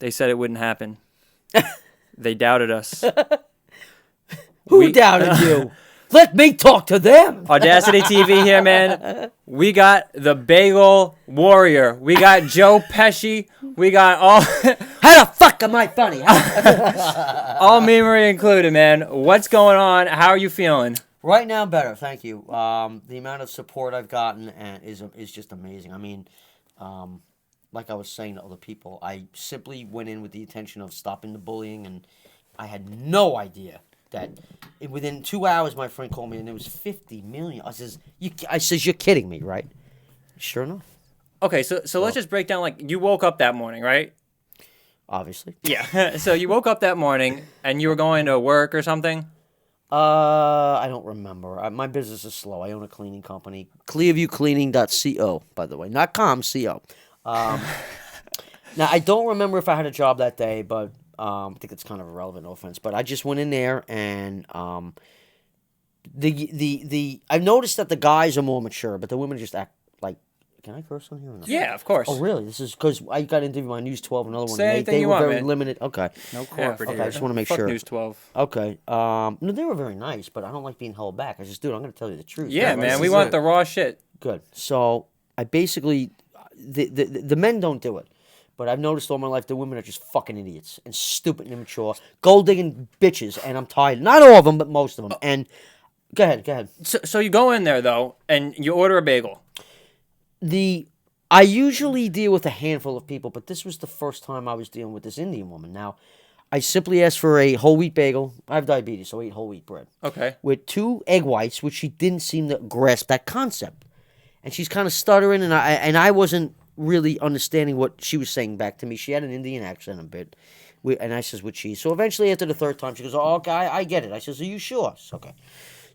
They said it wouldn't happen. They doubted us. Who doubted you? Let me talk to them. Audacity TV here, man. We got the Bagel Warrior. We got Joe Pesci. We got all... How the fuck am I funny? all memory included, man. What's going on? How are you feeling? Right now, better. Thank you. The amount of support I've gotten is just amazing. I mean, like I was saying to other people, I simply went in with the intention of stopping the bullying, and I had no idea that within 2 hours, my friend called me, and it was 50 million. I says, you're kidding me, right? Sure enough. Okay, so let's just break down, like, you woke up that morning, right? Obviously. Yeah. So you woke up that morning, and you were going to work or something? I don't remember. My business is slow. I own a cleaning company. ClearviewCleaning.co, by the way. Not com, co. Now, I don't remember if I had a job that day, but I think it's kind of irrelevant, no offense. But I just went in there, and I noticed that the guys are more mature, but the women just act like, can I curse on here or not? Yeah, of course. Oh, really? This is because I got interviewed on News 12, another one. Say anything you were want, very man. limited. Okay. No corporate Okay, here. I just want to make Fuck sure. News 12. Okay. No, they were very nice, but I don't like being held back. I just, dude, I'm going to tell you the truth. Yeah, man. We want the raw shit. Good. So I basically, the men don't do it. But I've noticed all my life the women are just fucking idiots and stupid and immature, gold-digging bitches, and I'm tired. Not all of them, but most of them. And go ahead. So you go in there, though, and you order a bagel. I usually deal with a handful of people, but this was the first time I was dealing with this Indian woman. Now, I simply asked for a whole wheat bagel. I have diabetes, so I eat whole wheat bread. Okay. With 2 egg whites, which she didn't seem to grasp that concept. And she's kind of stuttering, and I wasn't really understanding what she was saying back to me. She had an Indian accent a bit. And I says, with cheese. So eventually, after the third time, she goes, oh, okay, I get it. I says, are you sure? Okay.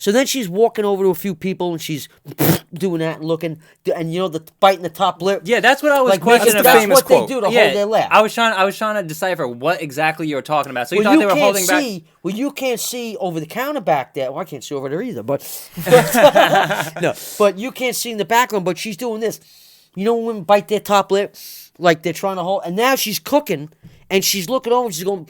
So then she's walking over to a few people, and she's doing that and looking, and the biting the top lip. Yeah, that's what I was questioning. That's what they do to hold their laugh. I was trying to decipher what exactly you were talking about. So you thought they were holding back. Well, you can't see over the counter back there. Well, I can't see over there either, but no. But you can't see in the background. But she's doing this. You know when women bite their top lip, like they're trying to hold, and now she's cooking, and she's looking over, and she's going,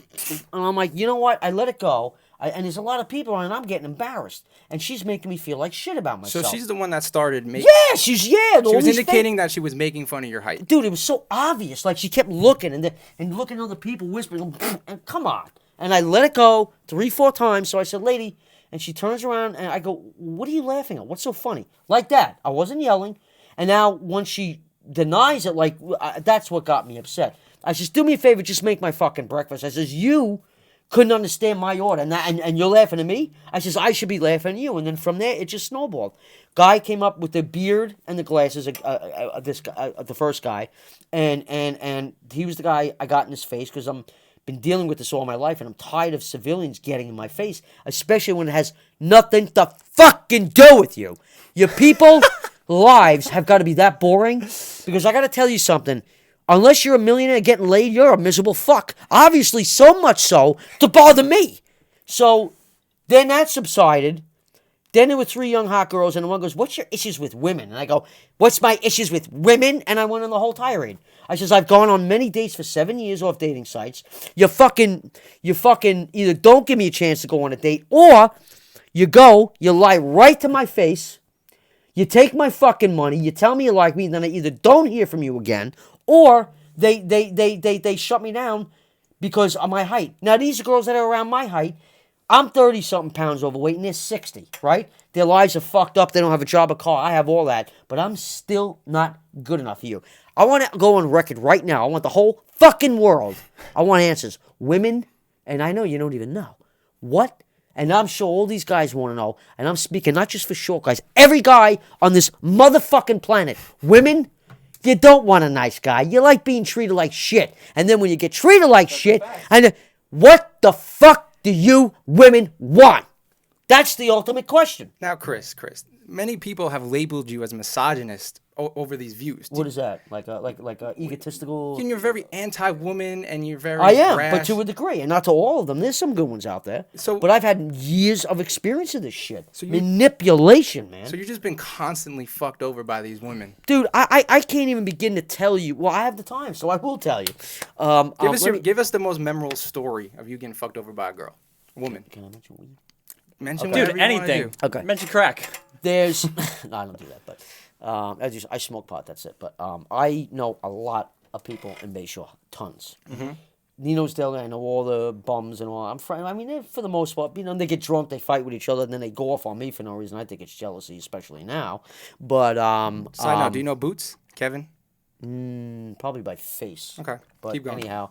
and I'm like, you know what? I let it go. And there's a lot of people, and I'm getting embarrassed. And she's making me feel like shit about myself. So she's the one that started making... Yeah, she was indicating that she was making fun of your height. Dude, it was so obvious. Like, she kept looking, and looking at other people, whispering, and come on. And I let it go 3-4 times, so I said, lady, and she turns around, and I go, what are you laughing at? What's so funny? Like that. I wasn't yelling. And now, once she denies it, like, that's what got me upset. I says, do me a favor, just make my fucking breakfast. I says, you couldn't understand my order, and you're laughing at me? I says, I should be laughing at you. And then from there, it just snowballed. Guy came up with the beard and the glasses, the first guy, and he was the guy I got in his face, because I'm been dealing with this all my life, and I'm tired of civilians getting in my face, especially when it has nothing to fucking do with you. Your people lives have got to be that boring, because I got to tell you something. Unless you're a millionaire getting laid, you're a miserable fuck. Obviously, so much so to bother me. So then that subsided. Then there were 3 young hot girls, and one goes, what's your issues with women? And I go, what's my issues with women? And I went on the whole tirade. I says, I've gone on many dates for 7 years off dating sites. You fucking either don't give me a chance to go on a date, or you lie right to my face, you take my fucking money, you tell me you like me, and then I either don't hear from you again, or they shut me down because of my height. Now, these are girls that are around my height. I'm 30-something pounds overweight, and they're 60, right? Their lives are fucked up. They don't have a job, a car. I have all that. But I'm still not good enough for you. I want to go on record right now. I want the whole fucking world. I want answers. Women, and I know you don't even know. What? And I'm sure all these guys want to know. And I'm speaking not just for short guys. Every guy on this motherfucking planet. Women, you don't want a nice guy. You like being treated like shit. And then when you get treated like shit, and what the fuck do you women want? That's the ultimate question. Now, Chris, many people have labeled you as misogynist over these views. What is that? Like a egotistical. And you're very anti-woman, and you're very. I am, brash. but to a degree, and not to all of them. There's some good ones out there. But I've had years of experience of this shit. Manipulation, man. So you've just been constantly fucked over by these women. Dude, I can't even begin to tell you. Well, I have the time, so I will tell you. Give us the most memorable story of you getting fucked over by a girl, woman. Can I mention weed? Mention Dude, whatever you wanna anything. do. Okay. Mention crack. There's no, I don't do that, but I smoke pot. That's it. But I know a lot of people in Bayshore, tons. Mm-hmm. Nino's Deli, I know all the bums and all. I'm friend. I mean, for the most part, they get drunk, they fight with each other, and then they go off on me for no reason. I think it's jealousy, especially now. But Side note, do you know Boots, Kevin? Probably by face. Okay, But keep going. anyhow,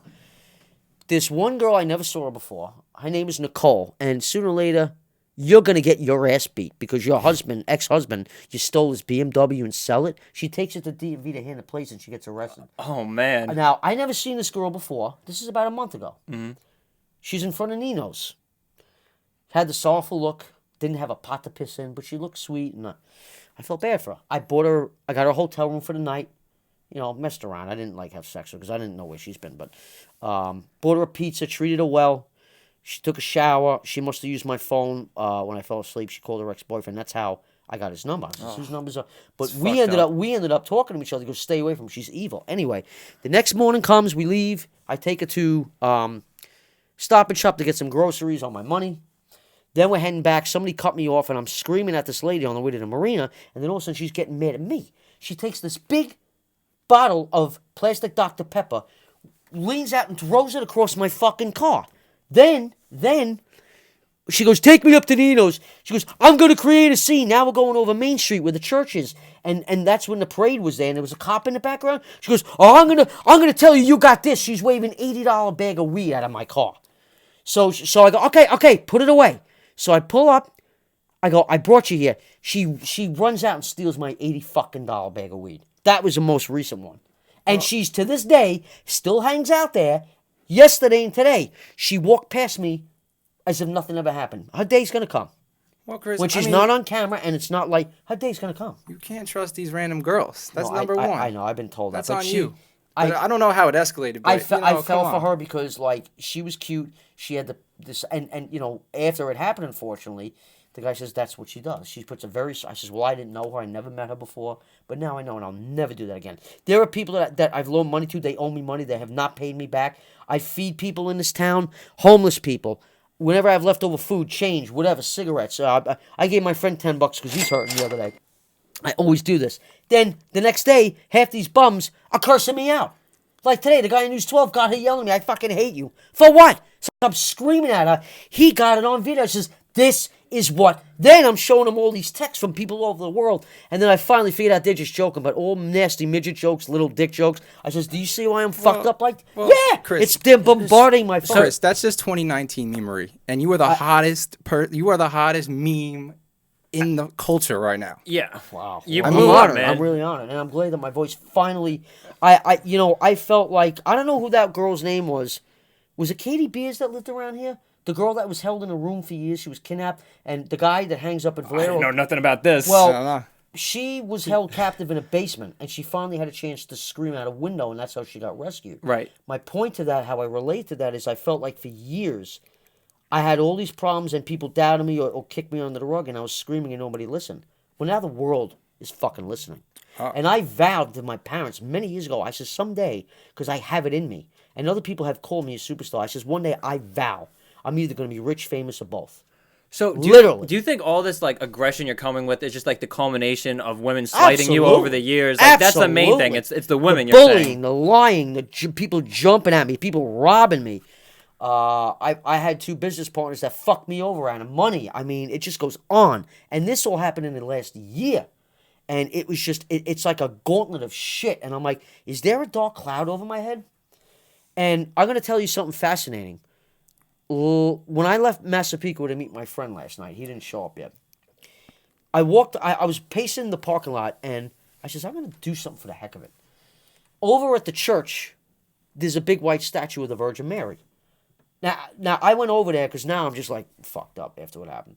this one girl I never saw her before. Her name is Nicole, and sooner or later, you're going to get your ass beat because your ex-husband, you stole his BMW and sell it. She takes it to DMV to hand the plates and she gets arrested. Oh, man. Now, I never seen this girl before. This is about a month ago. Mm-hmm. She's in front of Nino's. Had the sorrowful look. Didn't have a pot to piss in, but she looked sweet. And I felt bad for her. I got her a hotel room for the night. Messed around. I didn't have sex with her because I didn't know where she's been. But bought her a pizza, treated her well. She took a shower. She must have used my phone when I fell asleep. She called her ex-boyfriend. That's how I got his number. His numbers are. But we ended up talking to each other. He goes, stay away from her. She's evil. Anyway, the next morning comes. We leave. I take her to Stop and Shop to get some groceries on my money. Then we're heading back. Somebody cut me off, and I'm screaming at this lady on the way to the marina. And then all of a sudden, she's getting mad at me. She takes this big bottle of plastic Dr. Pepper, leans out and throws it across my fucking car. Then she goes, take me up to Nino's. She goes, I'm going to create a scene. Now we're going over Main Street where the church is. And that's when the parade was there, and there was a cop in the background. She goes, oh, I'm gonna tell you got this. She's waving $80 bag of weed out of my car. So I go, okay, put it away. So I pull up. I go, I brought you here. She runs out and steals my $80 fucking bag of weed. That was the most recent one. And she's, to this day, still hangs out there. Yesterday and today, she walked past me as if nothing ever happened. Her day's going to come. Well, Chris, when she's not on camera and it's not like, her day's going to come. You can't trust these random girls. That's number one. I know, I've been told That's that. on you. I don't know how it escalated, but I fell for her because, she was cute. She had this, and after it happened, unfortunately, the guy says that's what she does. She puts I says, well, I didn't know her. I never met her before. But now I know, and I'll never do that again. There are people that I've loaned money to. They owe me money. They have not paid me back. I feed people in this town, homeless people. Whenever I have leftover food, change, whatever, cigarettes. I gave my friend $10 because he's hurting the other day. I always do this. Then the next day, half these bums are cursing me out. Like today, the guy in News 12 got her yelling at me, I fucking hate you. For what? So I'm screaming at her. He got it on video. He says, this is what. Then I'm showing him all these texts from people all over the world. And then I finally figured out they're just joking, but all nasty midget jokes, little dick jokes. I says, do you see why I'm fucked up like? Yeah! Chris, they're bombarding my phone. Chris, that's just 2019 memery. And you are the hottest meme in the culture right now. Yeah. Wow. I'm honored, man. I'm really honored. And I'm glad that my voice finally, I felt like, I don't know who that girl's name was. Was it Katie Beers that lived around here? The girl that was held in a room for years, she was kidnapped, and the guy that hangs up at Valero. I know nothing about this. Well, she was held captive in a basement, and she finally had a chance to scream out a window, and that's how she got rescued. Right. My point to that, how I relate to that, is I felt like for years, I had all these problems, and people doubted me or kicked me under the rug, and I was screaming and nobody listened. Well, now the world is fucking listening. And I vowed to my parents many years ago, I said, someday, because I have it in me, and other people have called me a superstar, I says, one day I vow I'm either going to be rich, famous, or both. So literally, do you think all this aggression you're coming with is just the culmination of women slighting you over the years? That's the main thing. It's the women. The bullying, the lying, the people jumping at me, people robbing me. I had two business partners that fucked me over out of money. I mean, it just goes on. And this all happened in the last year. And it was just, it's like a gauntlet of shit. And I'm like, is there a dark cloud over my head? And I'm going to tell you something fascinating. When I left Massapequa to meet my friend last night, he didn't show up yet. I was pacing the parking lot, and I says, I'm going to do something for the heck of it. Over at the church, there's a big white statue of the Virgin Mary. Now I went over there because now I'm just fucked up after what happened.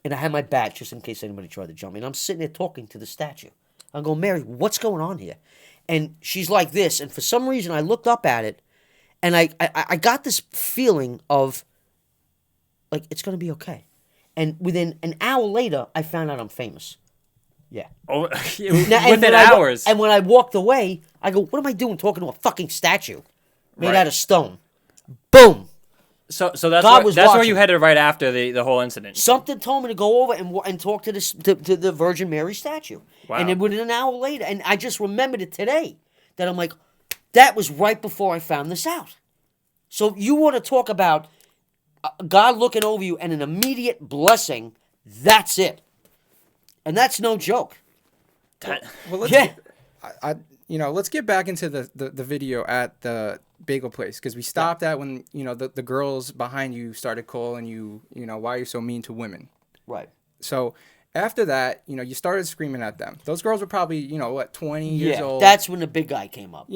And I had my bat just in case anybody tried to jump me. And I'm sitting there talking to the statue. I go, Mary, what's going on here? And she's like this. And for some reason, I looked up at it, and I got this feeling of, like, it's going to be okay. And within an hour later, I found out I'm famous. Yeah. Oh, Now, within hours. And when I walked away, I go, what am I doing talking to a fucking statue made out of stone? Boom. So that's God was where watching. you headed right after the whole incident. Something told me to go over and talk to the Virgin Mary statue. Wow. And then within an hour later, and I just remembered it today, that I'm like, that was right before I found this out. So you want to talk about God looking over you and an immediate blessing, that's it. And that's no joke. Well, let's Yeah. let's get back into the video at the bagel place, because we stopped at when the girls behind you started calling you, why are you so mean to women? Right. So after that, you started screaming at them. Those girls were probably 20 years old. That's when the big guy came up.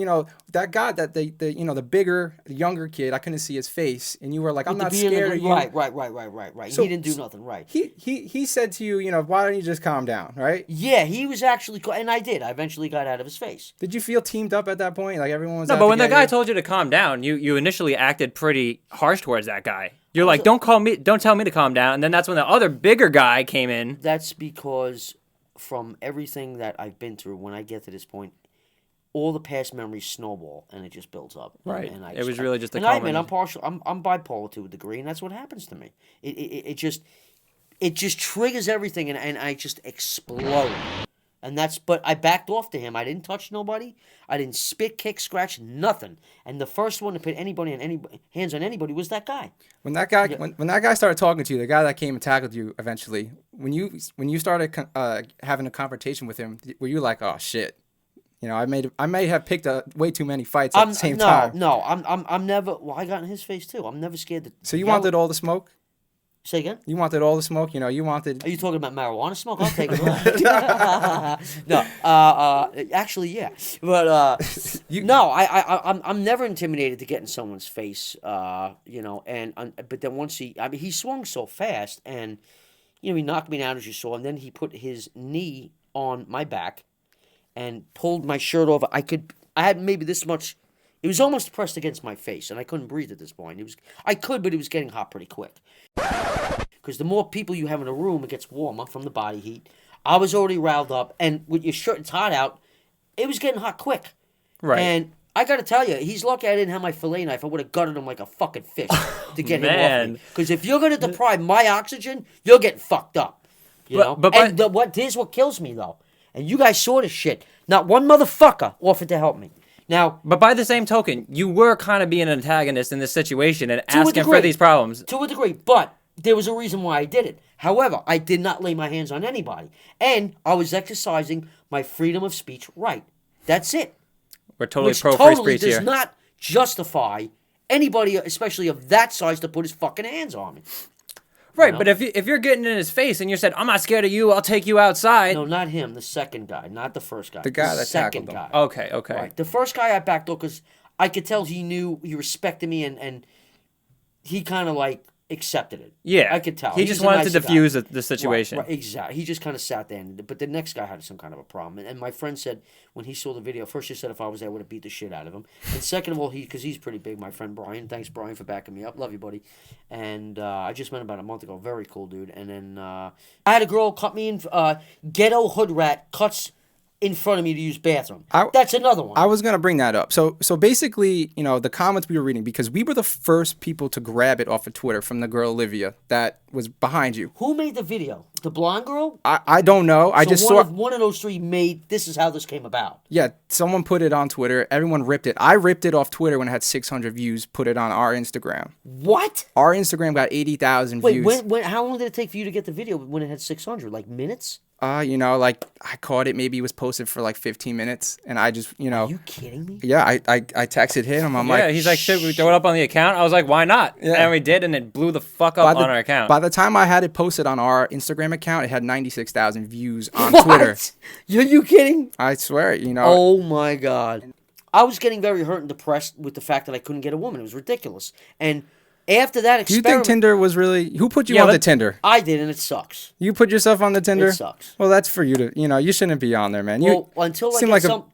That guy, that the younger kid, I couldn't see his face, and you were like, I'm not scared of you. Right. So- He didn't do nothing, right. He said to you, why don't you just calm down, right? Yeah, he was actually, and I did. I eventually got out of his face. Did you feel teamed up at that point? Like everyone was No, out but to when the get guy you? told you to calm down, you initially acted pretty harsh towards that guy. You're like, don't tell me to calm down. And then that's when the other bigger guy came in. That's because from everything that I've been through, when I get to this point, all the past memories snowball, and it just builds up. Right. And It was really just a and I admit, common- I'm partial. I'm bipolar to a degree, and that's what happens to me. It just triggers everything, and I just explode. And but I backed off to him. I didn't touch nobody. I didn't spit, kick, scratch, nothing. And the first one to put hands on anybody was that guy. When that guy when that guy started talking to you, the guy that came and tackled you eventually, when you started having a confrontation with him, were you like, oh shit, I may have picked way too many fights at the same time. No, I'm never. Well, I got in his face too. I'm never scared to. So you yell. wanted all the smoke? Say again? You wanted all the smoke? You wanted... Are you talking about marijuana smoke? I'll take it all. No, actually, yeah. But, no, I'm never intimidated to get in someone's face, but then once he swung so fast, and, he knocked me down, as you saw, and then he put his knee on my back and pulled my shirt over. I had maybe this much... It was almost pressed against my face, and I couldn't breathe at this point. I could, but it was getting hot pretty quick. Because the more people you have in a room, it gets warmer from the body heat. I was already riled up, and with your shirt, it's hot out, it was getting hot quick. Right. And I got to tell you, he's lucky I didn't have my fillet knife. I would have gutted him like a fucking fish to get him off Man. me. Because if you're going to deprive my oxygen, you're getting fucked up. You know? Here's what kills me, though. And you guys saw this shit. Not one motherfucker offered to help me. Now, but by the same token, you were kind of being an antagonist in this situation and asking for these problems. To a degree, but there was a reason why I did it. However, I did not lay my hands on anybody. And I was exercising my freedom of speech right. That's it. We're totally Which pro totally free speech does here. not justify anybody, especially of that size, to put his fucking hands on me. Right, but if you're getting in his face and you said, I'm not scared of you, I'll take you outside. No, not him. The second guy, not the first guy. The guy that second tackled him. guy. Okay. Right. The first guy I backed off because I could tell he respected me and he kind of like accepted it. Yeah. I could tell. He just wanted to diffuse the situation. Right, exactly. He just kind of sat there. But the next guy had some kind of a problem. And my friend said, when he saw the video, first he said if I was there, I would have beat the shit out of him. And second of all, because he's pretty big, my friend Brian. Thanks, Brian, for backing me up. Love you, buddy. And I just met him about a month ago. Very cool dude. And then I had a girl cut me in, ghetto hood rat cuts in front of me to use bathroom. That's another one. I was going to bring that up. So basically, the comments we were reading, because we were the first people to grab it off of Twitter from the girl Olivia that was behind you. Who made the video? The blonde girl? I don't know. I just saw... One of those three made, this is how this came about. Yeah, someone put it on Twitter. Everyone ripped it. I ripped it off Twitter when it had 600 views, put it on our Instagram. What? Our Instagram got 80,000 views. Wait, how long did it take for you to get the video when it had 600? Like minutes? I caught it. Maybe it was posted for like 15 minutes, and I just, Are you kidding me? Yeah, I texted him. I'm like, he's like, should we throw it up on the account? I was like, why not? Yeah. And we did, and it blew the fuck up on our account. By the time I had it posted on our Instagram account, it had 96,000 views on What? Twitter. Are you kidding? I swear, Oh my God. I was getting very hurt and depressed with the fact that I couldn't get a woman. It was ridiculous. And After that Do you experiment, think Tinder was really? Who put you Yeah, on the but- Tinder? I did, and it sucks. You put yourself on the Tinder? It sucks. Well, that's for you to. You shouldn't be on there, man. You Well, until I seem get like some,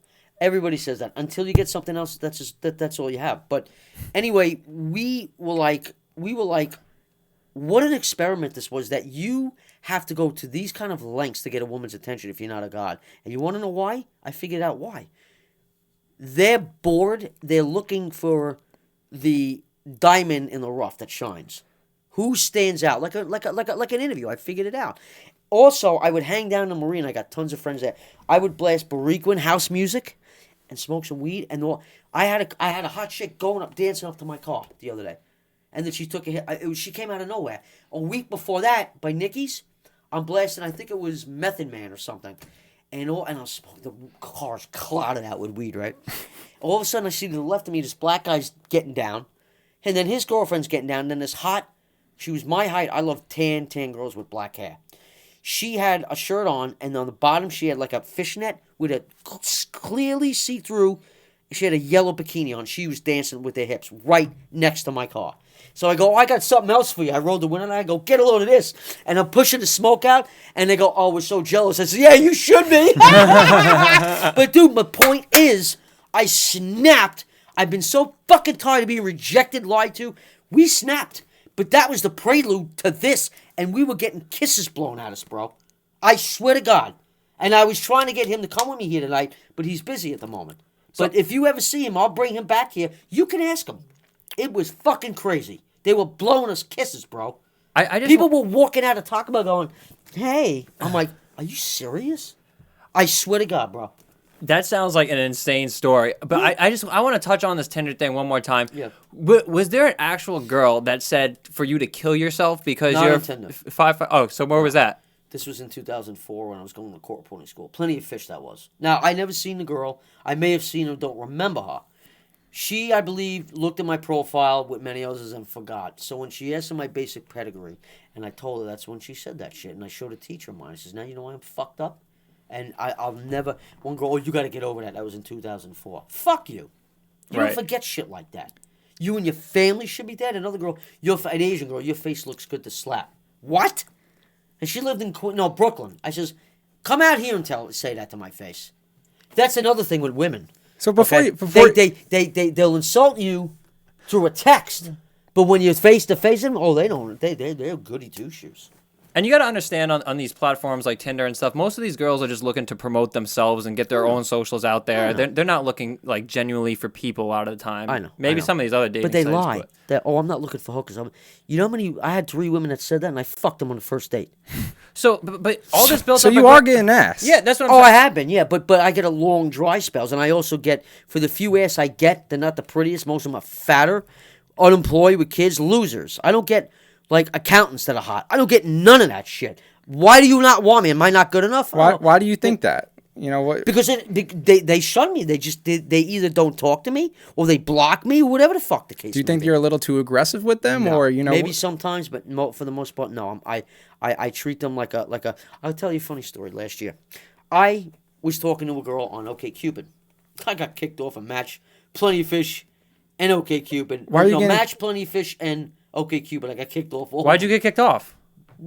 everybody says that. Until you get something else, that's all you have. But anyway, we were like, what an experiment this was. That you have to go to these kind of lengths to get a woman's attention if you're not a god. And you want to know why? I figured out why. They're bored. They're looking for the diamond in the rough that shines. Who stands out? Like an interview. I figured it out. Also, I would hang down in the marina. I got tons of friends there. I would blast Bariquin house music and smoke some weed. And I had a hot chick going up, dancing up to my car the other day. And then she took a hit. She came out of nowhere. A week before that, by Nicky's, I'm blasting, I think it was Method Man or something. And I was smoking. The car's clouded out with weed, right? All of a sudden, I see to the left of me, this black guy's getting down. And then his girlfriend's getting down. And then this hot, she was my height. I love tan girls with black hair. She had a shirt on, and on the bottom, she had like a fishnet with a clearly see-through. She had a yellow bikini on. She was dancing with her hips right next to my car. So I go, I got something else for you. I rolled the window, and I go, get a load of this. And I'm pushing the smoke out, and they go, oh, we're so jealous. I said, yeah, you should be. But, dude, my point is, I snapped. I've been so fucking tired of being rejected, lied to. We snapped. But that was the prelude to this, and we were getting kisses blown at us, bro. I swear to God. And I was trying to get him to come with me here tonight, but he's busy at the moment. But if you ever see him, I'll bring him back here. You can ask him. It was fucking crazy. They were blowing us kisses, bro. People were walking out of Taco Bell going, hey. I'm like, are you serious? I swear to God, bro. That sounds like an insane story. But I want to touch on this Tinder thing one more time. Yeah. Was there an actual girl that said for you to kill yourself because Not you're on Tinder. 5'5"? Oh, so where was that? This was in 2004 when I was going to court reporting school. Plenty of fish that was. Now, I never seen the girl. I may have seen her, don't remember her. She, I believe, looked at my profile with many others and forgot. So when she asked for my basic pedigree, and I told her, that's when she said that shit. And I showed a teacher of mine. I says, now you know why I'm fucked up? And I'll never... One girl, oh, you got to get over that. That was in 2004. Fuck you. You Right. don't forget shit like that. You and your family should be dead. Another girl, an Asian girl, your face looks good to slap. What? And she lived in Brooklyn. I says, come out here and say that to my face. That's another thing with women. So before they'll insult you through a text, but when you're face to face them, oh, they don't. They're goody two shoes. And you got to understand on these platforms like Tinder and stuff, most of these girls are just looking to promote themselves and get their own socials out there. They're not looking like genuinely for people a lot of the time. I know. Maybe some of these other dating But they sites, lie. I'm not looking for hookers. You know how many? I had 3 women that said that, and I fucked them on the first date. So, but all this built So up. you are getting ass. Yeah, that's what I'm Oh, saying. I have been, yeah, but I get a long dry spells, and I also get, for the few ass I get, they're not the prettiest. Most of them are fatter, unemployed with kids, losers. I don't get like accountants that are hot. I don't get none of that shit. Why do you not want me? Am I not good enough? Why do you think that? You know what? Because they shun me. They either don't talk to me or they block me, or whatever the fuck the case. Do you think you're a little too aggressive with them, No. or you know? Maybe sometimes, but for the most part, no. I treat them like a. I'll tell you a funny story. Last year, I was talking to a girl on OK I got kicked off a match, Plenty of Fish, and OK Why are you getting... match, Plenty of Fish, and OK I got kicked off. Why'd you get kicked off?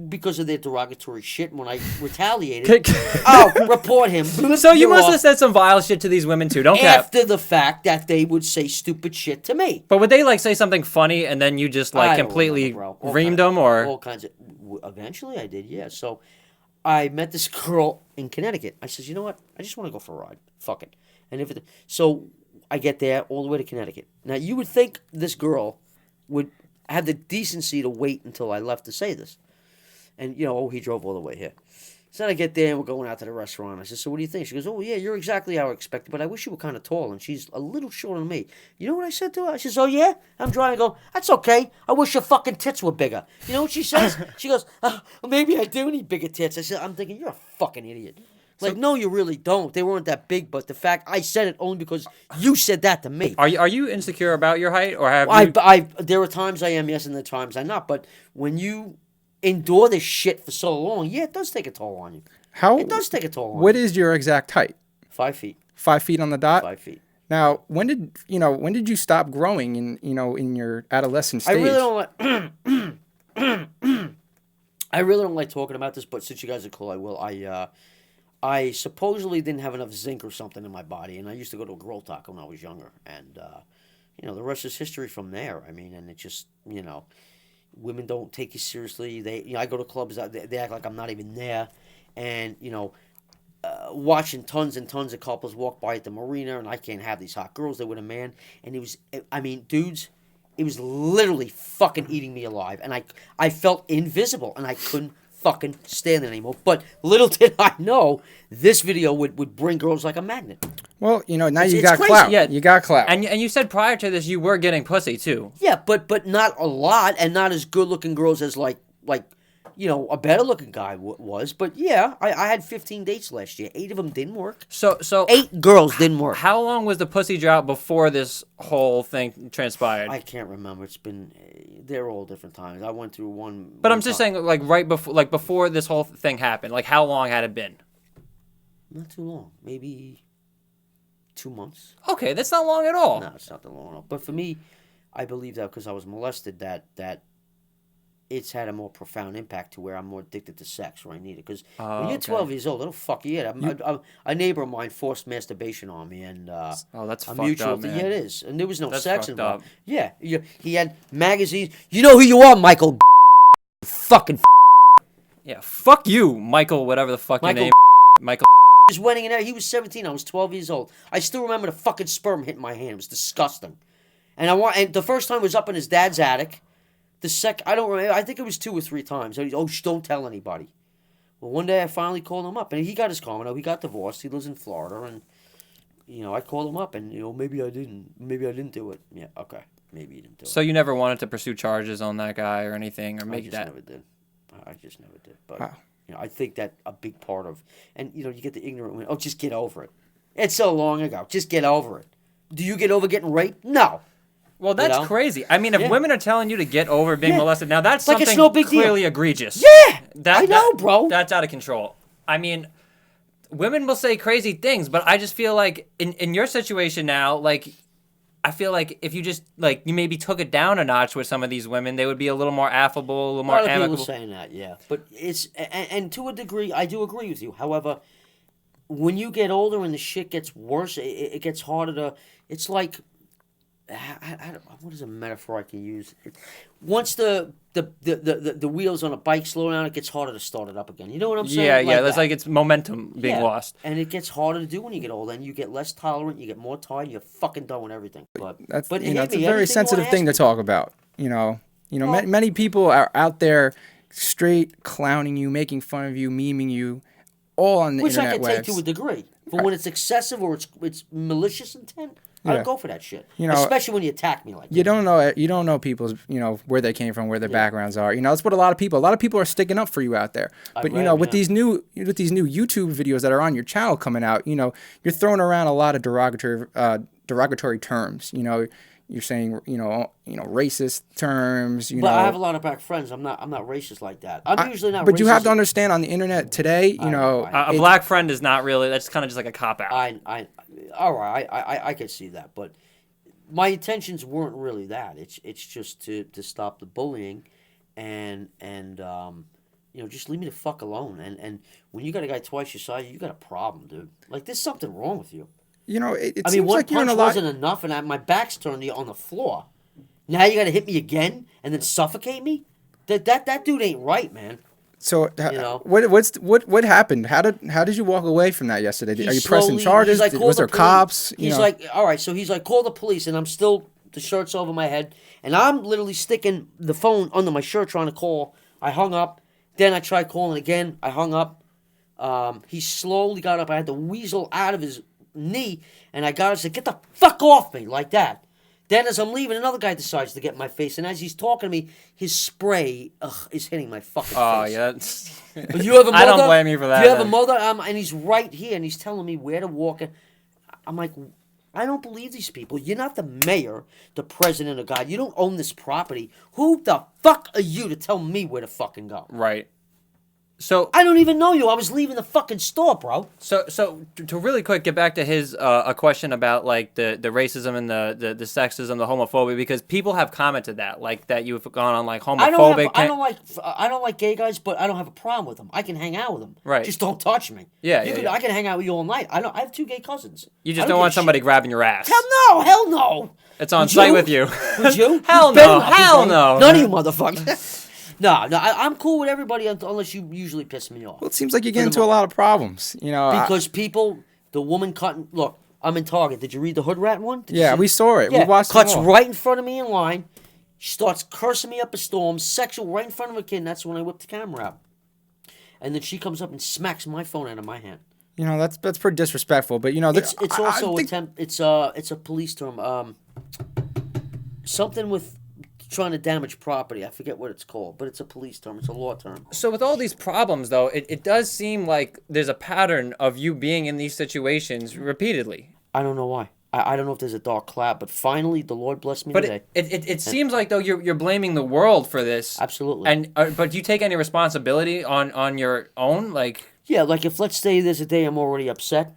Because of their derogatory shit. And when I retaliated, report him. So you must have said some vile shit to these women too. Don't cap. After the fact that they would say stupid shit to me. But would they like say something funny and then you just like completely reamed them or? All kinds of. Eventually, I did. Yeah. So I met this girl in Connecticut. I says, you know what? I just want to go for a ride. Fuck it. And so I get there all the way to Connecticut. Now you would think this girl would have the decency to wait until I left to say this. And, he drove all the way here. So then I get there and we're going out to the restaurant. I said, so what do you think? She goes, oh, yeah, you're exactly how I expected, but I wish you were kind of tall. And she's a little shorter than me. You know what I said to her? I says, oh, yeah? I'm driving. I go, that's okay. I wish your fucking tits were bigger. You know what she says? She goes, maybe I do need bigger tits. I said, I'm thinking, you're a fucking idiot. Like, no, you really don't. They weren't that big, but the fact I said it only because you said that to me. Are you insecure about your height, or have you? There are times I am, yes, and there are times I'm not. But when you endure this shit for so long, yeah, it does take a toll on you. It does take a toll on you. What is your exact height? 5 feet. 5 feet on the dot? 5 feet. Now, when did you stop growing in your adolescent stage? I really don't like talking about this, but since you guys are cool, I will. I supposedly didn't have enough zinc or something in my body, and I used to go to a girl talk when I was younger, and the rest is history from there. I mean, and it just, women don't take you seriously. I go to clubs, they act like I'm not even there, and watching tons and tons of couples walk by at the marina, and I can't have these hot girls there with a man, and dudes, it was literally fucking eating me alive, and I felt invisible, and I couldn't fucking stand it anymore. But little did I know, this video would bring girls like a magnet. Well, now you it's got crazy. clout. Yeah. You got clout. And you said prior to this you were getting pussy too. Yeah, but not a lot, and not as good looking girls as like a better looking guy was. But yeah, I had 15 dates last year. 8 of them didn't work. So 8 girls didn't work. How long was the pussy drought before this whole thing transpired? I can't remember. They're all different times. I went through one. But I'm just saying, before this whole thing happened, how long had it been? Not too long. Maybe 2 months. Okay, that's not long at all. No, it's not that long enough. But for me, I believe that because I was molested, that it's had a more profound impact to where I'm more addicted to sex, or I need it. Because when you're 12 years old, it'll fuck you in. A neighbor of mine forced masturbation on me, and that's a fucked mutual up, man. Yeah, it is, and there was no That's sex fucked involved. up. Yeah, he had magazines. You know who you are, Michael. Fucking. Yeah, fuck you, Michael, whatever the fuck your Michael name. Michael. his wedding and there. He was 17. I was 12 years old. I still remember the fucking sperm hitting my hand. It was disgusting. And the first time was up in his dad's attic. I don't remember. I think it was 2 or 3 times. Don't tell anybody. Well, one day I finally called him up, and he got his condo. He got divorced. He lives in Florida, and I called him up, and maybe I didn't do it. Yeah, okay, maybe you didn't do it. So you never wanted to pursue charges on that guy or anything, or make that? I just never did. But Wow. I think that a big part of, and you get the ignorant women. Oh, just get over it. It's so long ago. Just get over it. Do you get over getting raped? No. Well, that's crazy. I mean, if women are telling you to get over being molested, now that's Like, it's something no big deal. clearly egregious. Yeah, I know, bro. That's out of control. I mean, women will say crazy things, but I just feel like in your situation now, I feel like if you just you maybe took it down a notch with some of these women, they would be a little more affable, a little more amicable. A lot of people saying that, yeah. But it's and to a degree, I do agree with you. However, when you get older and the shit gets worse, it gets harder to. It's like. What is a metaphor I can use? Once the wheels on a bike slow down, it gets harder to start it up again. You know what I'm saying? Yeah. That's like it's momentum being lost. And it gets harder to do when you get older, and you get less tolerant, you get more tired, you're fucking done with everything. But it's a very sensitive thing to talk about. Many people are out there straight clowning you, making fun of you, memeing you, all on the internet Which I can take to a degree. But when it's excessive or it's malicious intent, I don't go for that shit. Especially when you attack me like that. You don't know people's, where they came from, where their backgrounds are. That's what a lot of people are sticking up for you out there. But with these new YouTube videos that are on your channel coming out, you're throwing around a lot of derogatory terms. You're saying, racist terms. But I have a lot of black friends. I'm not racist like that. I'm usually not. But racist. you have to understand on the internet today, a black friend is not really. That's kind of just like a cop out. All right, I could see that, but my intentions weren't really that. It's just to stop the bullying, and just leave me the fuck alone. And when you got a guy twice your size, you got a problem, dude. Like there's something wrong with you. It I seems mean, one like you're in punch a lot. wasn't enough, and my back's turned on the floor. Now you got to hit me again and then suffocate me. That dude ain't right, man. So what happened? How did you walk away from that yesterday? Are you pressing charges? Was there cops? He's like, all right. So he's like, call the police, and I'm still the shirt's over my head, and I'm literally sticking the phone under my shirt trying to call. I hung up. Then I tried calling again. I hung up. He slowly got up. I had to weasel out of his knee, and I got up and said, get the fuck off me, like that. Then as I'm leaving, another guy decides to get in my face, and as he's talking to me, his spray is hitting my fucking face. Oh, yeah. You have a I don't blame you for that. You have a mother, and he's right here, and he's telling me where to walk. I'm like, I don't believe these people. You're not the mayor, the president of God. You don't own this property. Who the fuck are you to tell me where to fucking go? Right. So I don't even know you. I was leaving the fucking store, bro. So to really quick get back to his a question about like the racism and the sexism, the homophobia, because people have commented that like that you've gone on like homophobic. I don't like gay guys, but I don't have a problem with them. I can hang out with them. Right. Just don't touch me. Yeah, I can hang out with you all night. I have 2 gay cousins. You just don't want somebody grabbing your ass. Hell no. It's on site with you. Would you? Hell no. Hell no. None of you motherfuckers. No, I'm cool with everybody unless you usually piss me off. Well, it seems like you get into a lot of problems, you know. Because the woman cutting. Look, I'm in Target. Did you read the Hood Rat one? Yeah, we saw it. Yeah, we watched cuts it all. right in front of me in line. She starts cursing me up a storm, sexual right in front of a kid. And that's when I whip the camera out. And then she comes up and smacks my phone out of my hand. You know, that's pretty disrespectful. But you know, it's also it's a police term. Something with trying to damage property. I forget what it's called, but it's a police term. It's a law term. So with all these problems, though, it does seem like there's a pattern of you being in these situations repeatedly. I don't know why. I don't know if there's a dark cloud, but finally the Lord blessed me today. But it seems like, though, you're blaming the world for this. Absolutely. And but do you take any responsibility on your own? Like, yeah, like if let's say there's a day I'm already upset,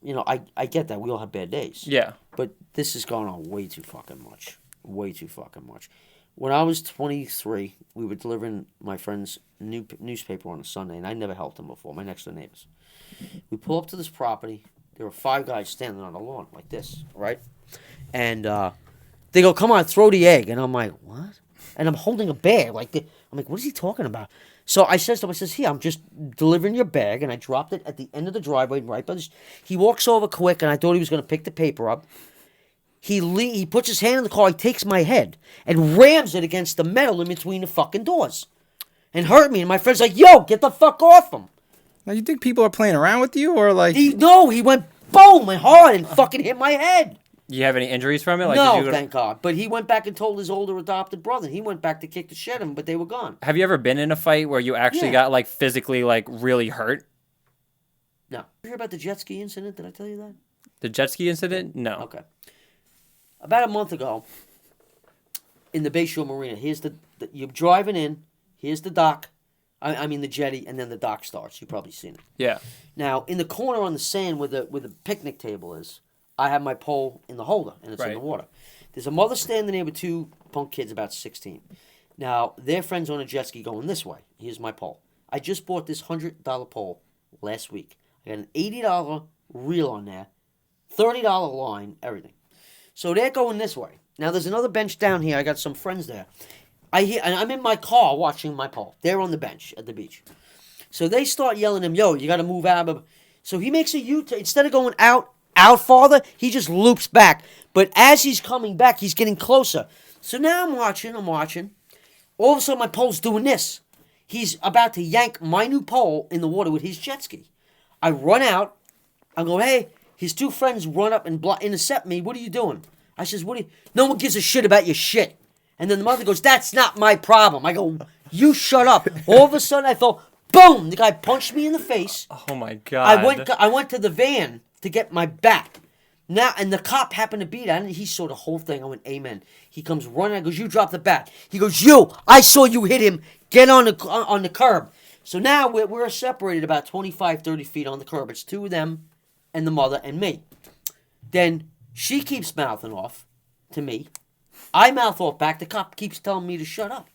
you know, I get that. We all have bad days. yeah. But this has gone on way too fucking much. Way too fucking much. When I was 23, we were delivering my friend's newspaper on a Sunday, and I never helped him before, my next door neighbors. We pull up to this property. There were 5 guys standing on the lawn like this, right? And they go, come on, throw the egg. And I'm like, what? And I'm holding a bag. I'm like, what is he talking about? So I says to him, here, I'm just delivering your bag. And I dropped it at the end of the driveway right by this. He walks over quick, and I thought he was going to pick the paper up. He puts his hand in the car, he takes my head, and rams it against the metal in between the fucking doors. And hurt me, and my friend's like, yo, get the fuck off him. Now, you think people are playing around with you, or like... He went boom and hard and fucking hit my head. You have any injuries from it? Like, No, thank God. But he went back and told his older adopted brother. He went back to kick the shit out of him, but they were gone. Have you ever been in a fight where you actually got, like, physically, like, really hurt? No. You hear about the jet ski incident? Did I tell you that? The jet ski incident? No. Okay. About a month ago, in the Bayshore Marina, you're driving in, here's the dock, I mean the jetty, and then the dock starts. You've probably seen it. Yeah. Now, in the corner on the sand where the picnic table is, I have my pole in the holder, and it's in the water. There's a mother standing there with 2 punk kids about 16. Now, their friend's on a jet ski going this way. Here's my pole. I just bought this $100 pole last week. I got an $80 reel on there, $30 line, everything. So they're going this way. Now, there's another bench down here. I got some friends there. And I'm in my car watching my pole. They're on the bench at the beach. So they start yelling at him, yo, you got to move out. So he makes a U-turn. Instead of going out farther, he just loops back. But as he's coming back, he's getting closer. So now I'm watching. All of a sudden, my pole's doing this. He's about to yank my new pole in the water with his jet ski. I run out. I go, hey. His 2 friends run up and intercept me. What are you doing? I says, no one gives a shit about your shit. And then the mother goes, that's not my problem. I go, you shut up. All of a sudden, I felt, boom, the guy punched me in the face. Oh, my God. I went to the van to get my bat. Now, and the cop happened to be there. And he saw the whole thing. I went, amen. He comes running. I goes, you dropped the bat. He goes, I saw you hit him. Get on the curb. So now we're separated about 25, 30 feet on the curb. It's 2 of them and the mother and me. Then she keeps mouthing off to me. I mouth off back. The cop keeps telling me to shut up.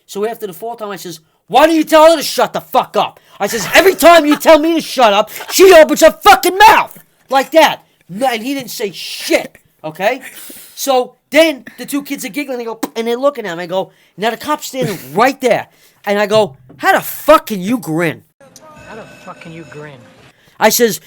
So after the 4th time, I says, why do you tell her to shut the fuck up? I says, every time you tell me to shut up, she opens her fucking mouth. Like that. And he didn't say shit. Okay? So then the 2 kids are giggling. They go, and they're looking at me. I go, now the cop's standing right there. And I go, how the fuck can you grin? How the fuck can you grin? I says,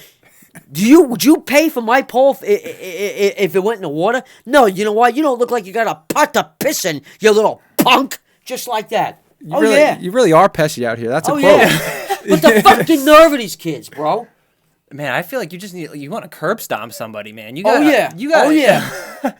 would you pay for my pole if it went in the water? No, you know what? You don't look like you got a pot to piss in, you little punk. Just like that. You really are pesky out here. That's a quote. Yeah. But the fucking nerve of these kids, bro. Man, I feel like you want to curb stomp somebody, man.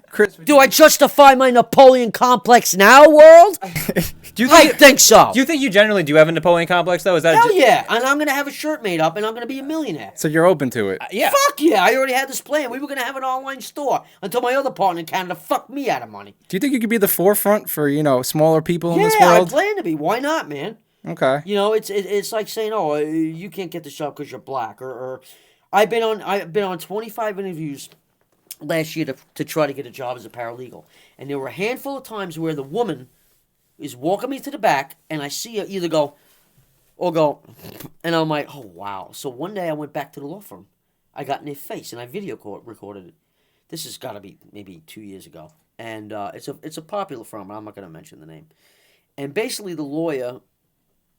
Chris, do I justify my Napoleon complex now, world? I think so. Do you think you generally do have a Napoleon complex, though? Is that Hell yeah. And I'm going to have a shirt made up, and I'm going to be a millionaire. So you're open to it? Yeah. Fuck yeah. I already had this plan. We were going to have an online store until my other partner in Canada fucked me out of money. Do you think you could be the forefront for, smaller people in this Yeah, I world? plan to be. Why not, man? Okay. You know, it's like saying, oh, you can't get this job because you're black, or I've been on 25 interviews last year to try to get a job as a paralegal, and there were a handful of times where the woman is walking me to the back, and I see her either go or go, and I'm like, oh wow. So one day I went back to the law firm, I got in their face, and I recorded it. This has got to be maybe 2 years ago, and it's a popular firm. I'm not going to mention the name, and basically the lawyer,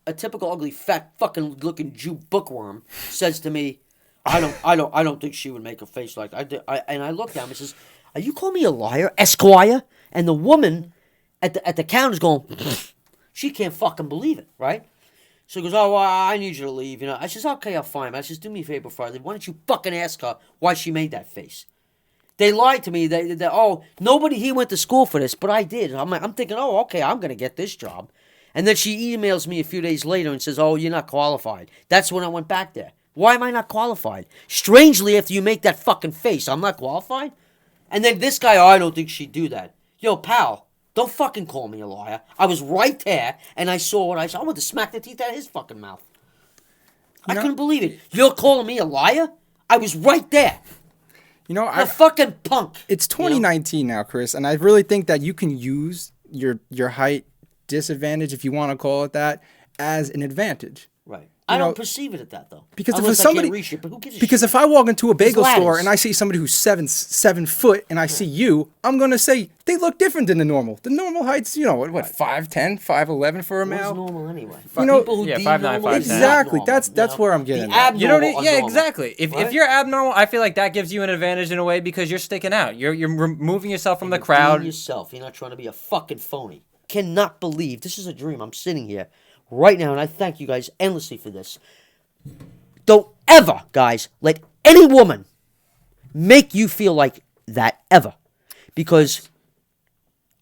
a typical ugly fat fucking looking Jew bookworm, says to me, I don't think she would make a face like I did. And I looked at him and says, "Are you calling me a liar, Esquire?" And the woman at the counter's going, she can't fucking believe it, right? So he goes, "Oh, well, I need you to leave." You know, I says, "Okay, I'll fine." I says, "Do me a favor, Friday. Why don't you fucking ask her why she made that face?" They lied to me. They nobody here went to school for this, but I did. I'm thinking, oh, okay, I'm gonna get this job. And then she emails me a few days later and says, "Oh, you're not qualified." That's when I went back there. Why am I not qualified? Strangely, after you make that fucking face, I'm not qualified? And then this guy, oh, I don't think she'd do that. Yo, pal, don't fucking call me a liar. I was right there, and I saw what I saw. I wanted to smack the teeth out of his fucking mouth. I couldn't believe it. You're calling me a liar? I was right there. You know, A fucking punk. It's 2019 now, Chris, and I really think that you can use your height disadvantage, if you want to call it that, as an advantage. Right. I don't perceive it at that though. Because unless if somebody, I can't reach it, but who gives a because shit? if I walk into a bagel ladders. store and I see somebody who's 7 foot and I see you, I'm gonna say they look different than the normal. The normal height's, 5'10", 5'11" for a What's male. normal anyway? know- People who Yeah, deem 5'9", normal 5'10". is not Exactly. normal, That's where I'm getting The at. You don't. abnormal are Yeah, normal. exactly. If you're abnormal, I feel like that gives you an advantage in a way because you're sticking out. You're removing yourself from the Being crowd. yourself. You're not trying to be a fucking phony. Cannot believe this is a dream. I'm sitting here right now, and I thank you guys endlessly for this. Don't ever, guys, let any woman make you feel like that ever, because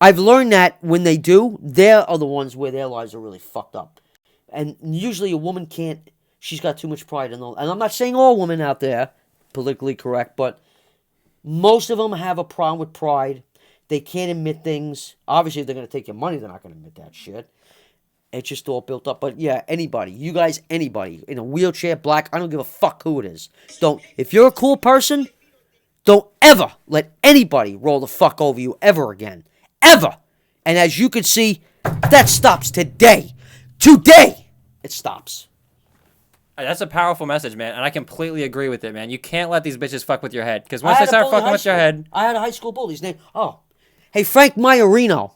I've learned that when they do, they're the ones where their lives are really fucked up. And usually a woman can't. She's got too much pride in them. And I'm not saying all women out there, politically correct, but most of them have a problem with pride. They can't admit things. Obviously, if they're going to take your money, they're not going to admit that shit. It's just all built up. But yeah, anybody, you guys, anybody in a wheelchair, black, I don't give a fuck who it is. If you're a cool person, don't ever let anybody roll the fuck over you ever again. Ever. And as you can see, that stops today. Today, it stops. That's a powerful message, man, and I completely agree with it, man. You can't let these bitches fuck with your head, because I once had they a start bully in fucking high with your school. head, I had a high school bully. His name, hey, Frank Maiorino.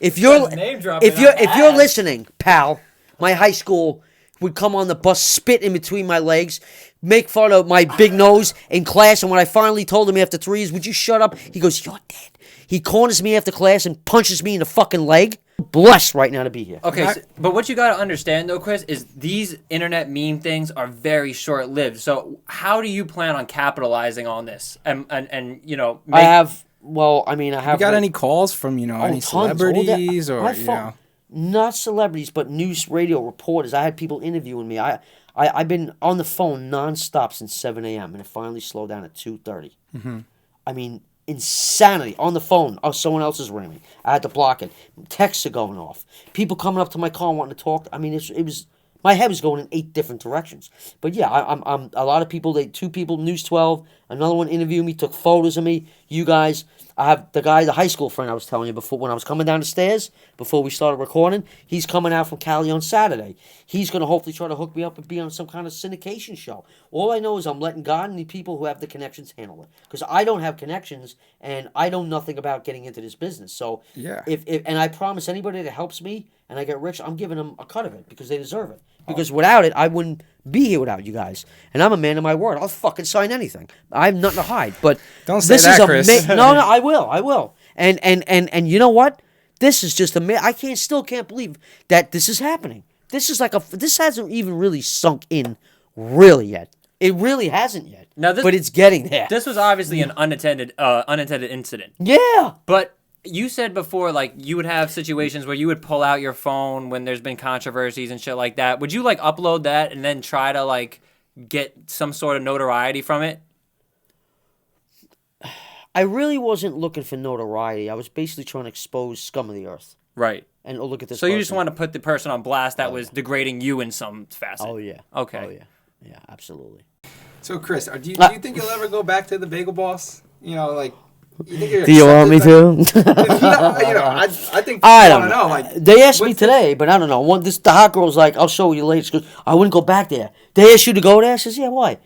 If you're name dropping if you're up if you're ass. listening, pal, my high school would come on the bus, spit in between my legs, make fun of my big nose in class, and when I finally told him after 3 years, "Would you shut up?" He goes, "You're dead." He corners me after class and punches me in the fucking leg. Blessed right now to be here. okay, but what you gotta understand though, Chris, is these internet meme things are very short-lived. So how do you plan on capitalizing on this? And I have. Well, I mean, I have. You got any calls from any tons. celebrities My or phone- Not celebrities, but news radio reporters. I had people interviewing me. I've been on the phone nonstop since 7 a.m. and it finally slowed down at 2:30. Mm-hmm. I mean, insanity on the phone. Oh, someone else is ringing. I had to block it. Texts are going off. People coming up to my car wanting to talk. I mean, it was. My head was going in 8 different directions. But yeah, I'm a lot of people. 2 people, News 12, another one interviewed me, took photos of me. You guys, I have the high school friend I was telling you before when I was coming down the stairs before we started recording. He's coming out from Cali on Saturday. He's going to hopefully try to hook me up and be on some kind of syndication show. All I know is I'm letting God and the people who have the connections handle it, because I don't have connections and I know nothing about getting into this business. So Yeah. if and I promise anybody that helps me and I get rich, I'm giving them a cut of it because they deserve it. Because without it, I wouldn't be here without you guys. And I'm a man of my word. I'll fucking sign anything. I have nothing to hide. But Don't say this that, is Chris. no, I will. And you know what? This is just I still can't believe that this is happening. This is this hasn't even really sunk in really yet. It really hasn't yet. Now but it's getting there. this was obviously an unintended incident. Yeah. But you said before, like, you would have situations where you would pull out your phone when there's been controversies and shit like that. Would you, like, upload that and then try to, like, get some sort of notoriety from it? I really wasn't looking for notoriety. I was basically trying to expose scum of the earth. Right. and look at this. So you just person. want to put the person on blast that was degrading you in some facet. Oh yeah. Okay. Oh yeah. Yeah, absolutely. So Chris, do you think you'll ever go back to the Bagel Boss? You know, like. You think you're Do you want me accepted to? I think people I want don't to know. know. Like, They asked me what's the- today, but I don't know. The hot girl's like, I'll show you later. She goes, I wouldn't go back there. They asked you to go there? I says, yeah, why?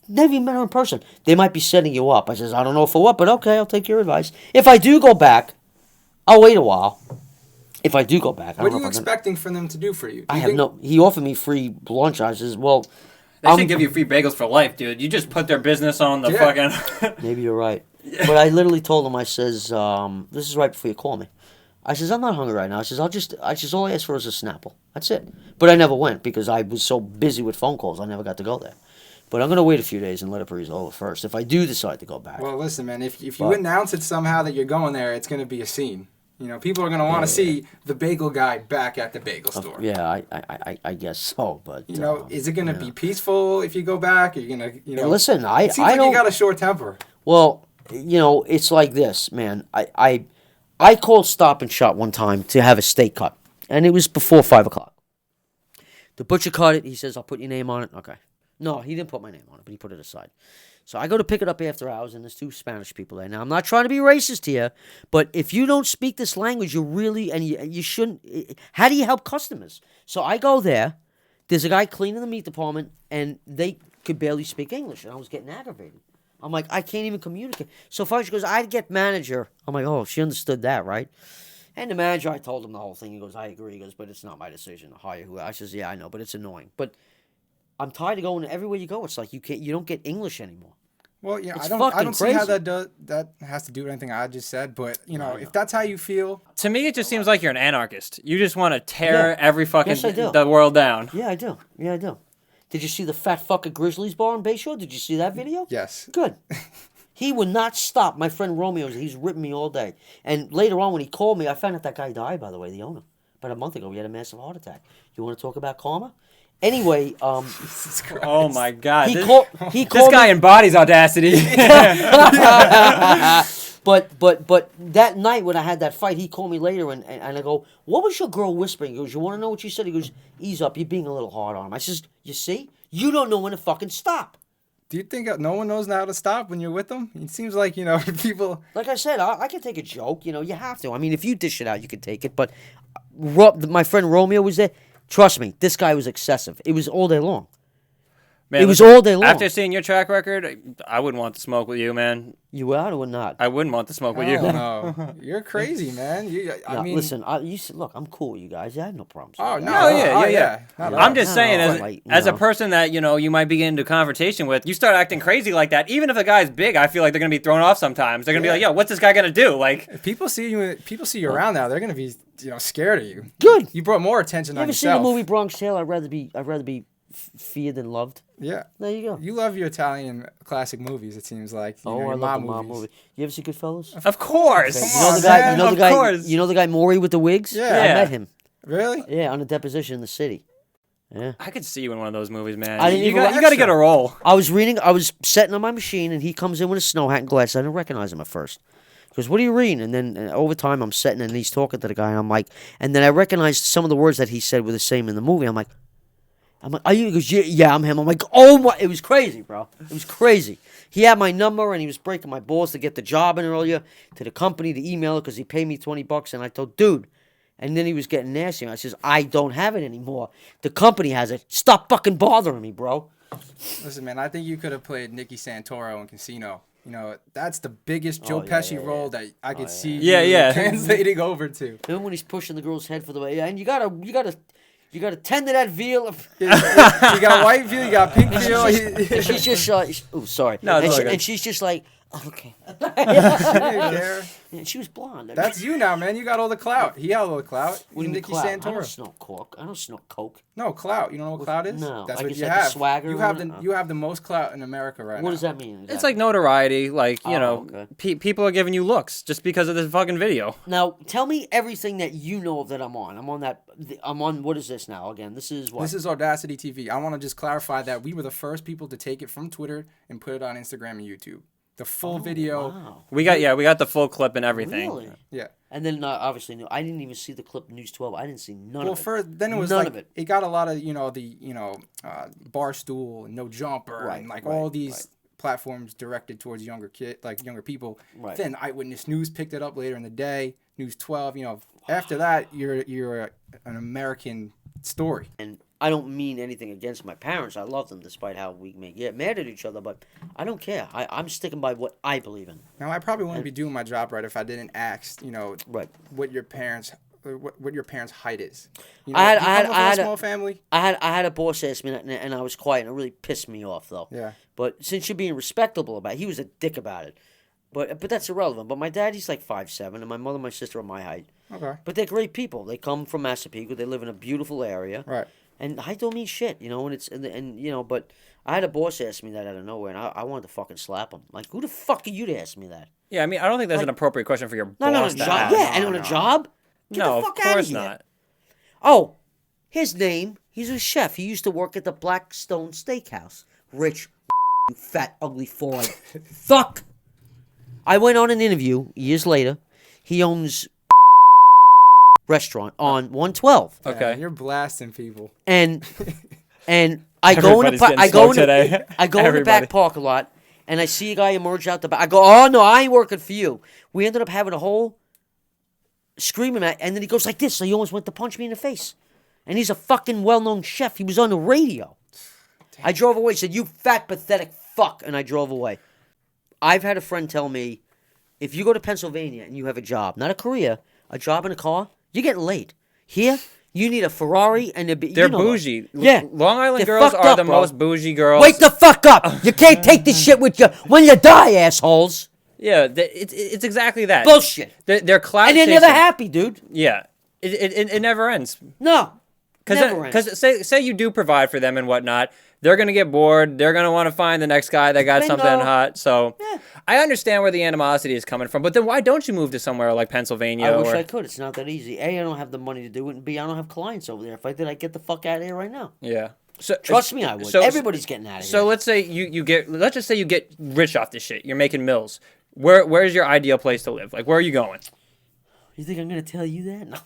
Never even met her in person. They might be setting you up. I says, I don't know for what, but okay, I'll take your advice. If I do go back, I'll wait a while. If I do go back, I What don't are know you if I'm expecting from them to do for you? Do I you have think- no. He offered me free lunch. I says, well, They should give you free bagels for life, dude. You just put their business on the fucking. maybe you're right. But I literally told him, I says, this is right before you call me. I says, I'm not hungry right now. I says, all I asked for was a Snapple. That's it. But I never went because I was so busy with phone calls. I never got to go there. But I'm going to wait a few days and let it breeze over first if I do decide to go back. Well, listen, man. If you announce it somehow that you're going there, it's going to be a scene. You know, people are going to want to see the bagel guy back at the bagel store. Yeah, I guess so. But You know, is it going to be peaceful if you go back? Are you going to, you know? Listen, it seems like don't. you got a short temper. Well, you know, it's like this, man. I called Stop and Shop one time to have a steak cut, and it was before 5 o'clock. The butcher cut it. He says, I'll put your name on it. Okay. No, he didn't put my name on it, but he put it aside. So I go to pick it up after hours, and there's 2 Spanish people there. Now, I'm not trying to be racist here, but if you don't speak this language, you shouldn't. How do you help customers? So I go there. There's a guy cleaning the meat department, and they could barely speak English, and I was getting aggravated. I'm like, I can't even communicate. So finally she goes, I'd get manager. I'm like, oh, she understood that, right? And the manager, I told him the whole thing. He goes, I agree. He goes, but it's not my decision to hire who. I says, yeah, I know, but it's annoying. But I'm tired of going everywhere you go. It's like you don't get English anymore. Well, yeah, It's I don't fucking see how crazy. that has to do with anything I just said. But you know, if that's how you feel, To me, it just seems like you're an anarchist. You just want to tear Yeah. every fucking Yes, I do. the world down. Yeah, I do. Yeah, I do. Did you see the fat fucking Grizzlies bar on Bayshore? Did you see that video? yes. Good. He would not stop. My friend Romeo, he's ripping me all day. And later on, when he called me, I found out that guy died, by the way, the owner. About a month ago, he had a massive heart attack. You want to talk about karma? Anyway, Oh my god. he This, called this me. guy embodies audacity. But that night when I had that fight, he called me later and I go, what was your girl whispering? He goes, you want to know what she said? He goes, ease up, you're being a little hard on him. I says, you see? You don't know when to fucking stop. Do you think no one knows how to stop when you're with them? It seems like, you know, people. Like I said, I can take a joke. You know, you have to. I mean, if you dish it out, you can take it. But my friend Romeo was there. Trust me, this guy was excessive. It was all day long. Man, It was listen, all day long. After seeing your track record, I wouldn't want to smoke with you, man. You were out or not? I wouldn't want to smoke with Oh, you. no. You're crazy, man. I No, mean, listen, you said, look, I'm cool with you guys. I have no problems. Oh, with no. you. Oh yeah. Not at I'm all. just saying, No, as, like, as a no. person that you might be getting into confrontation with, you start acting crazy like that. Even if the guy's big, I feel like they're gonna be thrown off sometimes. They're gonna be like, "Yo, what's this guy gonna do?" Like, If people see you around now, they're gonna be, scared of you. Good. You brought more attention You on ever seen yourself. the movie Bronx Tale? I'd rather be feared than loved. Yeah. There you go. You love your Italian classic movies. It seems like. Oh, your I love mob the mob movies. movie. You ever see Goodfellas? of course. You Come know on, the guy. man. You know the Of guy. course. You know the guy Maury with the wigs. Yeah. I Yeah. met him. Really? Yeah, on a deposition in the city. Yeah. I could see you in one of those movies, man. I didn't you even got, like you got to get a role. I was setting on my machine, and he comes in with a snow hat and glasses. I didn't recognize him at first. He goes, what are you reading? And then over time, I'm setting, and he's talking to the guy, and I'm like, and then I recognized some of the words that he said were the same in the movie. I'm like, are you? He goes, yeah, I'm him. I'm like, oh my, it was crazy, bro. It was crazy. He had my number, and he was breaking my balls to get the job in earlier, to the company, to email it, because he paid me $20, and I told, dude. And then he was getting nasty. I says, I don't have it anymore. The company has it. Stop fucking bothering me, bro. Listen, man. I think you could have played Nicky Santoro in Casino. That's the biggest Joe Oh, yeah, Pesci yeah, role that I could see. Yeah, you yeah. translating over to. Remember when he's pushing the girl's head for the way? Yeah, and you gotta tend to that veal. You got white veal, you got pink veal. And she's just oh, sorry. No, it's and, all she, good. and she's just like, oh, okay. There. And she was blonde. That's you now, man. You got all the clout. He had all the clout. what do you mean Nicky clout? I don't Santoro. smoke coke. I don't smoke coke. No, clout. You don't know what clout is? No. That's Like, what it's you like the have. swagger You or have whatever? you have the most clout in America right now. What does that mean? It's like notoriety. Like, Oh, okay. people are giving you looks just because of this fucking video. Now, tell me everything that you know of that I'm on. I'm on, what is this now? Again, this is what? This is Audacity TV. I want to just clarify that we were the first people to take it from Twitter and put it on Instagram and YouTube. the full video. Wow. We got the full clip and everything. Really? Yeah. And then obviously, I didn't even see the clip News 12. I didn't see none of it. First, then it was none like of it. it got a lot of Barstool and No Jumper and all these platforms directed towards younger people. Right. Then Eyewitness News picked it up later in the day. News 12. After that, you're an American story. And I don't mean anything against my parents. I love them despite how we may get mad at each other, but I don't care. I'm sticking by what I believe in. Now, I probably wouldn't be doing my job right if I didn't ask, what your parents' height is. I had a small family. I had a boss ask me that, and I was quiet, and it really pissed me off, though. Yeah. But since you're being respectable about it, he was a dick about it. But that's irrelevant. But my dad, he's like 5'7", and my mother and my sister are my height. Okay. But they're great people. They come from Massapequa. They live in a beautiful area. Right. And height don't mean shit, but I had a boss ask me that out of nowhere, and I wanted to fucking slap him. Like, who the fuck are you to ask me that? Yeah, I mean, I don't think that's an appropriate question for your No, boss no, to job. ask. Yeah, and on a job? Get No, the of fuck out course here. not. Oh, his name, he's a chef. He used to work at the Blackstone Steakhouse. Rich, fat, ugly, four-eyed fuck. I went on an interview years later. He owns restaurant on 112. Okay. Yeah, you're blasting people. And I go in Everybody's the getting I go smoked in today. I go in the Everybody. back parking lot, and I see a guy emerge out the back. I go, oh no, I ain't working for you. We ended up having a whole screaming match, and then he goes like this, so he almost went to punch me in the face. And he's a fucking well-known chef. He was on the radio. Damn. I drove away. Said, "You fat pathetic fuck," and I drove away. I've had a friend tell me, if you go to Pennsylvania and you have a job, not a career, a job in a car, you're getting laid. Here, you need a Ferrari and They're bougie. Yeah. Long Island They're girls fucked are up, the bro. most bougie girls. Wake the fuck up! You can't take this shit with you when you die, assholes. Yeah, it's exactly that. Bullshit. They're clout And they're chasing. never happy, dude. Yeah, it never ends. No. Never ends. Because say you do provide for them and whatnot, they're gonna get bored. They're gonna want to find the next guy that got Bingo. something hot. So Yeah. I understand where the animosity is coming from. But then why don't you move to somewhere like Pennsylvania? I wish or, I could. It's not that easy. A, I don't have the money to do it, and B, I don't have clients over there. If I did, I'd get the fuck out of here right now. Yeah. So Trust me, I would. Everybody's getting out of here. So let's say let's just say you get rich off this shit. You're making mills. Where's your ideal place to live? Like, where are you going? You think I'm going to tell you that? No.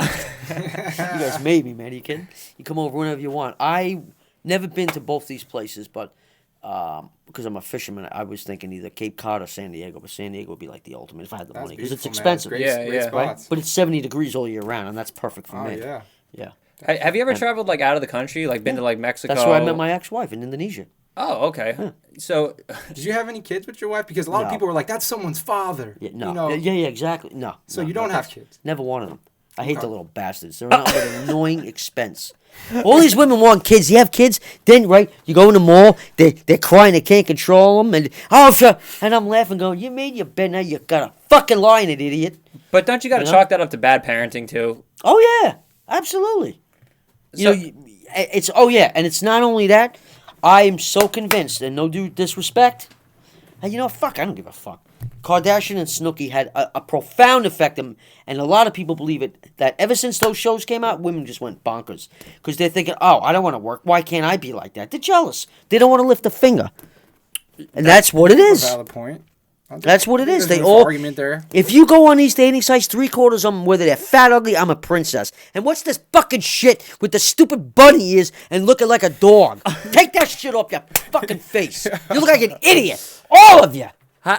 You guys made me, man. Are you kidding? You come over whenever you want. I never been to both these places, but because I'm a fisherman, I was thinking either Cape Cod or San Diego. But San Diego would be like the ultimate if I had the money, because it's expensive. Great, Yeah, great yeah. spots. But it's 70 degrees all year round, and that's perfect for Oh, me. yeah. Yeah. Have you ever traveled like out of the country? Like been to like Mexico? That's where I met my ex-wife in Indonesia. Oh, okay. So, Did you have any kids with your wife? Because a lot of No. people were like, "That's someone's father." Yeah, no. You know? Yeah, exactly. No. So no, you don't no. have kids. Never wanted them. I hate the little bastards. They're not an annoying expense. All these women want kids. You have kids, then right? You go in the mall. They're crying. They can't control them, and sure. And I'm laughing, going, "You made your bed. Now you got a fucking lie in it, idiot." but don't you got to You know? chalk that up to bad parenting too? Oh yeah, absolutely. So- It's and it's not only that. I am so convinced, and no due disrespect. And fuck, I don't give a fuck. Kardashian and Snooki had a profound effect, and a lot of people believe it, that ever since those shows came out, women just went bonkers. Because they're thinking, oh, I don't want to work. Why can't I be like that? They're jealous. They don't want to lift a finger. And that's what it A is. valid point. That's what it is. There's They an all. argument there. If you go on these dating sites, 3/4 of them, whether they're fat, ugly, I'm a princess. And what's this fucking shit with the stupid bunny ears and looking like a dog? Take that shit off your fucking face. You look like an idiot. All of you.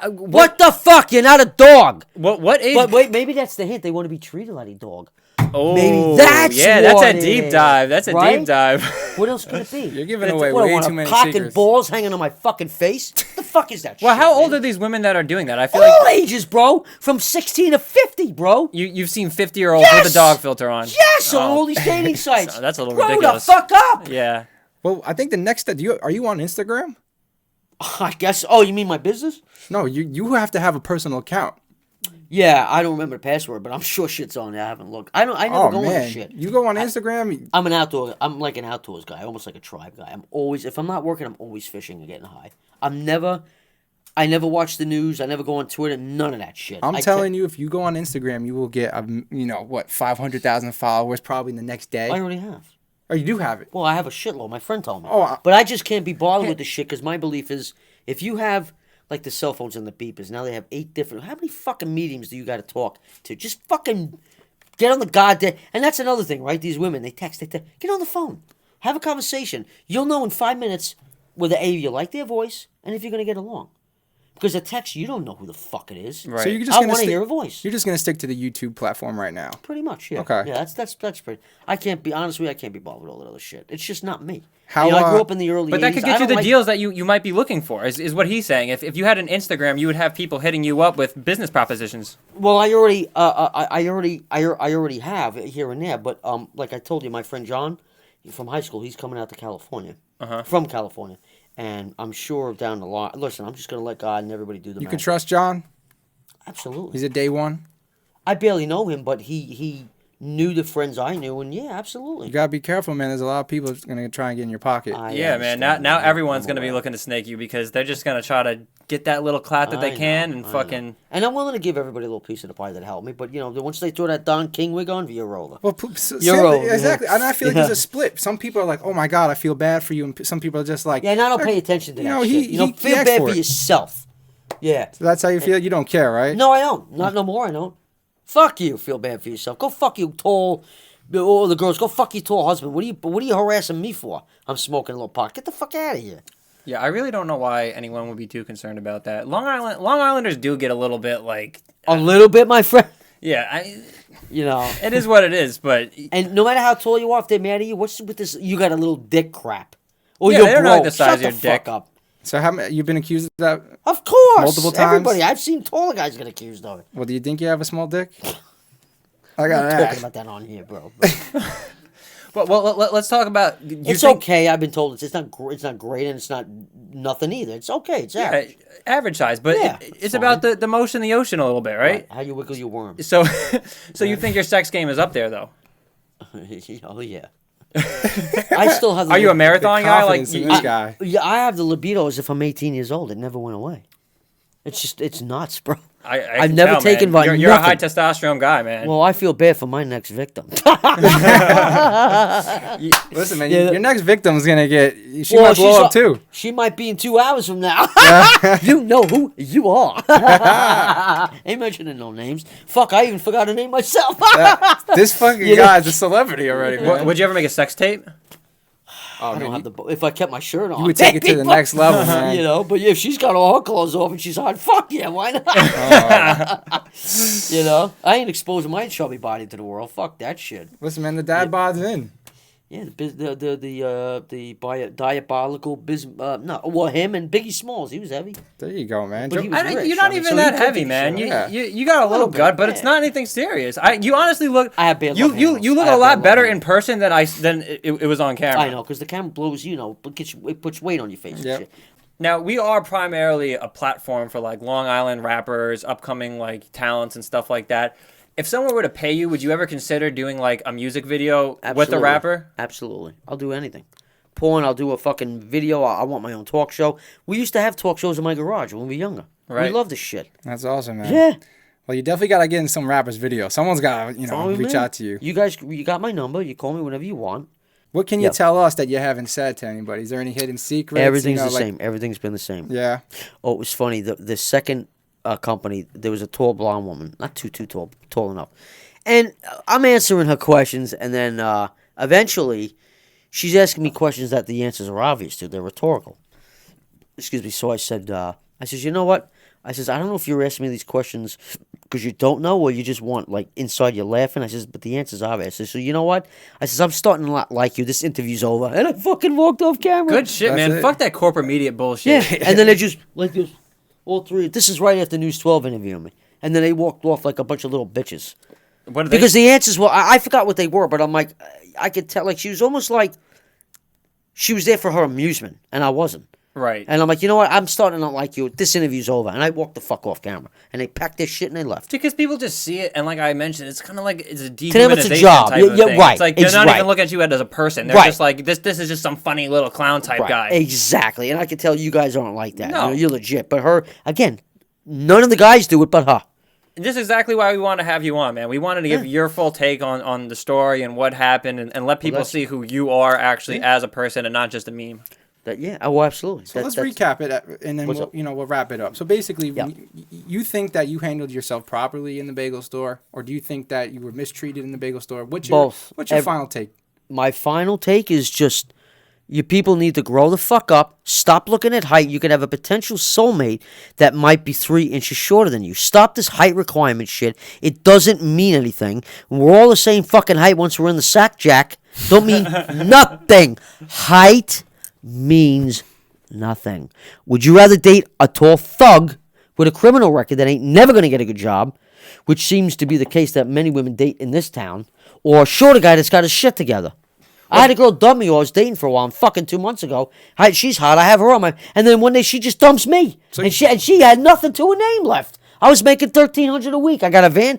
What the fuck? You're not a dog. What age? But wait, maybe that's the hint. They want to be treated like a dog. Oh, Maybe that's that's what a it deep is, dive. That's a right? deep dive. What else could it be? You're giving It's- away what, I way want too a many cock secrets. and balls hanging on my fucking face? What the fuck is that Well, shit, how old man? are these women that are doing that? I feel All like ages, bro. From 16 to 50, bro. you've seen 50-year-olds with Yes! a dog filter on. Yes, on Oh. all these dating sites. So that's a little Grow ridiculous. the fuck up. Yeah. Well, I think the next step. Are you on Instagram? I guess. Oh, you mean my business? No, you have to have a personal account. Yeah, I don't remember the password, but I'm sure shit's on there. I haven't looked. I never Oh go on man, this shit. you go on Instagram. I'm like an outdoors guy, almost like a tribe guy. If I'm not working, I'm always fishing and getting high. I never watch the news. I never go on Twitter. None of that shit. I'm telling you, if you go on Instagram, you will get 500,000 followers probably the next day. I already have. Oh, you do have it. Well, I have a shitload. My friend told me. Oh, but I just can't be bothered with the shit because my belief is if you have like the cell phones and the beepers. Now they have 8 different. How many fucking mediums do you got to talk to? Just fucking get on the goddamn. And that's another thing, right? These women, they text. Get on the phone. Have a conversation. You'll know in 5 minutes whether A, you like their voice, and if you're going to get along. Because a text, you don't know who the fuck it is. Right. So you're just I gonna want to hear a voice. You're just gonna stick to the YouTube platform right now. Pretty much, yeah. Okay. Yeah, that's pretty. I can't be honestly. I can't be bothered with all that other shit. It's just not me. How, You know, I grew up in the early. But that 80s. could I get you don't the like- deals that you might be looking for, is what he's saying. If you had an Instagram, you would have people hitting you up with business propositions. Well, I already have here and there. But like I told you, my friend John, from high school, he's coming out to California. From California, and I'm sure down the line. Listen, I'm just gonna let God and everybody do the. You magic. can trust John. Absolutely. He's a day one. I barely know him, but he knew the friends I knew, and yeah, absolutely. You gotta be careful, man. There's a lot of people that's gonna try and get in your pocket. Yeah, man. Now everyone's going to be looking to snake you because they're just going to try to get that little clout that they can and fucking. And I'm willing to give everybody a little piece of the pie that helped me, but once they throw that Don King wig on, you're over. Well, exactly. And I feel like there's a split. Some people are like, "Oh my God, I feel bad for you," and some people are just like, Yeah, and I don't pay attention to that shit. he Feel asked bad for for it. yourself. Yeah. So that's how you feel. You don't care, right? No, I don't. Not no more. I don't. Fuck you. Feel bad for yourself. Go fuck you, tall. All the girls, go fuck your tall husband. What are you harassing me for? I'm smoking a little pot. Get the fuck out of here. Yeah, I really don't know why anyone would be too concerned about that. Long Islanders do get a little bit like. A little bit, my friend. Yeah, it is what it is, but. And no matter how tall you are, if they're mad at you, what's with this? You got a little dick crap. Or Yeah, you're they don't know broke. the size Shut of the your fuck dick. up. So you've been accused of that? Of course. Multiple times? Everybody. I've seen taller guys get accused of it. Well, do you think you have a small dick? I I'm got not to talking about that on here, bro. Well, let's talk about. It's okay. I've been told it's not great, and it's not nothing either. It's okay. It's average. Average size, but Yeah, it's about the motion in the ocean a little bit, right? How you wiggle your worm. So you think your sex game is up there, though? Oh yeah. I still have. Are you a marathon guy? Like confidence in this guy. Yeah, I have the libido as if I'm 18 years old. It never went away. It's nuts, bro. I've never taken by You're a high nothing. testosterone guy, man. Well, I feel bad for my next victim. Listen, man, Yeah. your next victim's going to get... She might blow up, too. She might be in 2 hours from now. You know who you are. Ain't mentioning no names. Fuck, I even forgot her name myself. This fucking guy's a celebrity already, man. Would you ever make a sex tape? Oh, I don't man, have the. If I kept my shirt on, you would take it to the next level, man. But if she's got all her clothes off and she's hot, fuck yeah, why not? I ain't exposing my chubby body to the world. Fuck that shit. Listen, man, the dad bod's in. Yeah, diabolical him and Biggie Smalls, he was heavy. There you go, man. But he was rich. You're not I mean, even so that he could heavy, be man. sure. You got a little little bit, gut, but it's yeah. not anything serious. You honestly look. I have bad you love you handles. you look I a have lot bad better love in person than it was on camera. I know, because the camera blows, it puts weight on your face. Yep. And shit. Now, we are primarily a platform for like Long Island rappers, upcoming like talents and stuff like that. If someone were to pay you, would you ever consider doing like a music video with a Absolutely. rapper? Absolutely. I'll do anything. Porn, I'll do a fucking video. I want my own talk show. We used to have talk shows in my garage when we were younger. Right. We love this shit. That's awesome, man. Yeah. Well, you definitely got to get in some rapper's video. Someone's got to, Follow reach me. out to you. You guys, you got my number. You call me whenever you want. What can you tell us that you haven't said to anybody? Is there any hidden secrets? Everything's the same. Everything's been the same. Yeah. Oh, it was funny. The second company, there was a tall blonde woman, not too tall enough, and I'm answering her questions, and then eventually, she's asking me questions that the answers are obvious to. They're rhetorical. Excuse me. So I said, you know what? I says, I don't know if you're asking me these questions because you don't know or you just want, like, inside you're laughing. I says, but the answer's obvious. I says, so you know what? I says, I'm starting to not like you. This interview's over. And I fucking walked off camera. Good shit, That's man. it. Fuck that corporate media bullshit. Yeah. And then they just, like this, all three. This is right after News 12 interviewing me. And then they walked off like a bunch of little bitches. What are they? Because the answers were, I forgot what they were, but I'm like, I could tell, like, she was almost like, she was there for her amusement, and I wasn't. Right. And I'm like, you know what? I'm starting to not like you. This interview's over. And I walked the fuck off camera. And they packed their shit and they left. Because people just see it, and like I mentioned, it's kind of like it's a dehumanization them it's a job. type of Yeah, thing. right. It's like they're It's not right. even looking at you as a person. They're Right. just like this is just some funny little clown type guy. Exactly. And I can tell you guys aren't like that. No. You're legit. But her, again, none of the guys do it but her. And this is exactly why we want to have you on, man. We wanted to give your full take on the story and what happened, and let people that's- see who you are actually as a person and not just a meme. Yeah. Oh, absolutely. So let's recap it, and then What's we'll, up? we'll wrap it up. So basically, Yeah. you think that you handled yourself properly in the bagel store, or do you think that you were mistreated in the bagel store? Both. What's your final take? My final take is just you people need to grow the fuck up. Stop looking at height. You could have a potential soulmate that might be 3 inches shorter than you. Stop this height requirement shit. It doesn't mean anything. We're all the same fucking height once we're in the sack, Jack. Don't mean nothing. Height means nothing. Would you rather date a tall thug with a criminal record that ain't never going to get a good job, which seems to be the case that many women date in this town, or a shorter guy that's got his shit together? I had a girl dump me who I was dating for a while. I'm fucking 2 months ago. She's hot. I have her on my... And then one day she just dumps me. And she had nothing to her name left. I was making $1,300 a week. I got a van.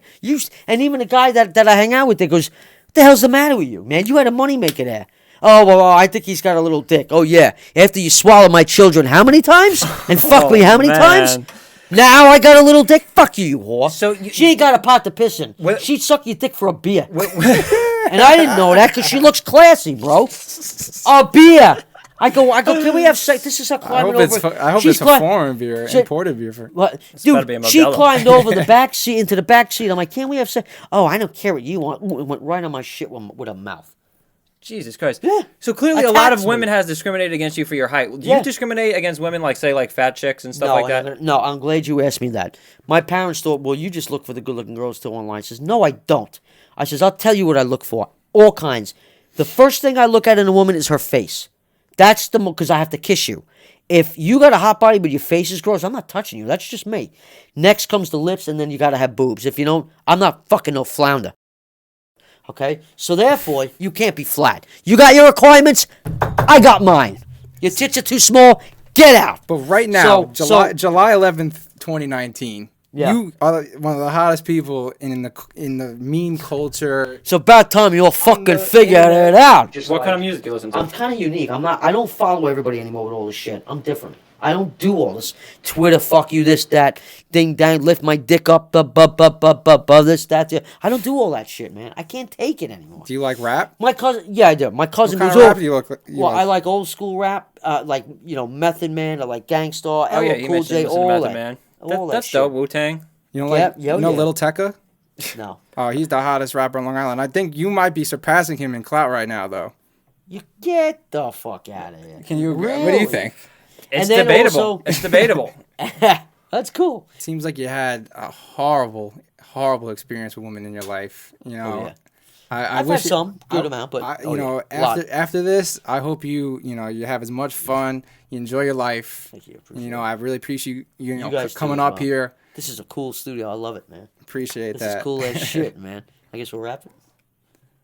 And even the guy that I hang out with there goes, what the hell's the matter with you, man? You had a moneymaker there. Oh, well, I think he's got a little dick. Oh, yeah. After you swallow my children how many times? And fuck me how many times? Now I got a little dick? Fuck you, you whore. So she ain't got a pot to piss in. She'd suck your dick for a beer. And I didn't know that because she looks classy, bro. A beer. I go, can we have sex? This is her climbing over. I hope it's a foreign beer, imported beer. Dude, she climbed over the back seat, into the back seat. I'm like, can we have sex? Oh, I don't care what you want. It went right on my shit with a mouth. Jesus Christ. Yeah. So clearly a lot of women has discriminated against you for your height. Do you discriminate against women like, say, like fat chicks and stuff like that? No, I'm glad you asked me that. My parents thought, well, you just look for the good-looking girls still online. I says, no, I don't. I says, I'll tell you what I look for. All kinds. The first thing I look at in a woman is her face. That's because I have to kiss you. If you got a hot body but your face is gross, I'm not touching you. That's just me. Next comes the lips, and then you got to have boobs. If you don't, I'm not fucking no flounder. Okay? So therefore, you can't be flat. You got your requirements, I got mine. Your tits are too small, get out. But right now, July 11th, 2019, you are one of the hottest people in the meme culture. So about time you all fucking figured it out. What kind of music do you listen to? I'm kind of unique. I don't follow everybody anymore with all this shit. I'm different. I don't do all this Twitter, fuck you, this, that, ding, dang, lift my dick up, this, that. I don't do all that shit, man. I can't take it anymore. Do you like rap? My cousin, yeah, I do. My cousin what kind was of rap do you look like? I like old school rap, like, Method Man, I like Gangstar, LL Cool J, all that. Man. All that that's shit. dope, Wu-Tang. You know, Lil Tecca? No. Oh, he's the hottest rapper on Long Island. I think you might be surpassing him in clout right now, though. You get the fuck out of here. Can you? Really? What do you think? It's debatable. Also, it's debatable. That's cool. Seems like you had a horrible experience with women in your life. You know, Oh, yeah. I've had some good amount, but after this, I hope you have as much fun, you enjoy your life. Thank you. I really appreciate you guys coming too, as up well. here. This is a cool studio. I love it, man. Appreciate This that. is cool as shit, man. I guess we'll wrap it.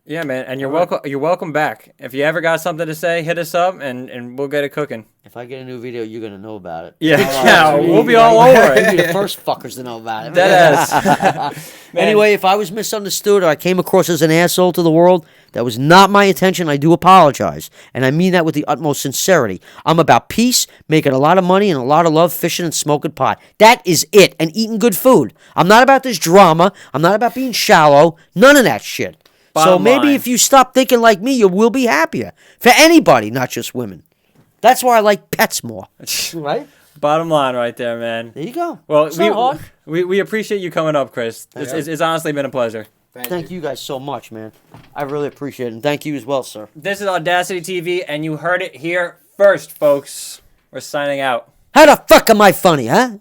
Yeah, man, and you're welcome. You're welcome back. If you ever got something to say, hit us up, and we'll get it cooking. If I get a new video, you're gonna know about it. Yeah, we'll be all over You'll it. be the first fuckers to know about it. Deadass. Anyway, if I was misunderstood or I came across as an asshole to the world, that was not my intention. I do apologize, and I mean that with the utmost sincerity. I'm about peace, making a lot of money and a lot of love, fishing and smoking pot. That is it, and eating good food. I'm not about this drama. I'm not about being shallow. None of that shit. So maybe if you stop thinking like me, you will be happier. For anybody, not just women. That's why I like pets more. Right? Bottom line right there, man. There you go. Well, we appreciate you coming up, Chris. It's honestly been a pleasure. Thank you guys so much, man. I really appreciate it. And thank you as well, sir. This is Audacity TV, and you heard it here first, folks. We're signing out. How the fuck am I funny, huh?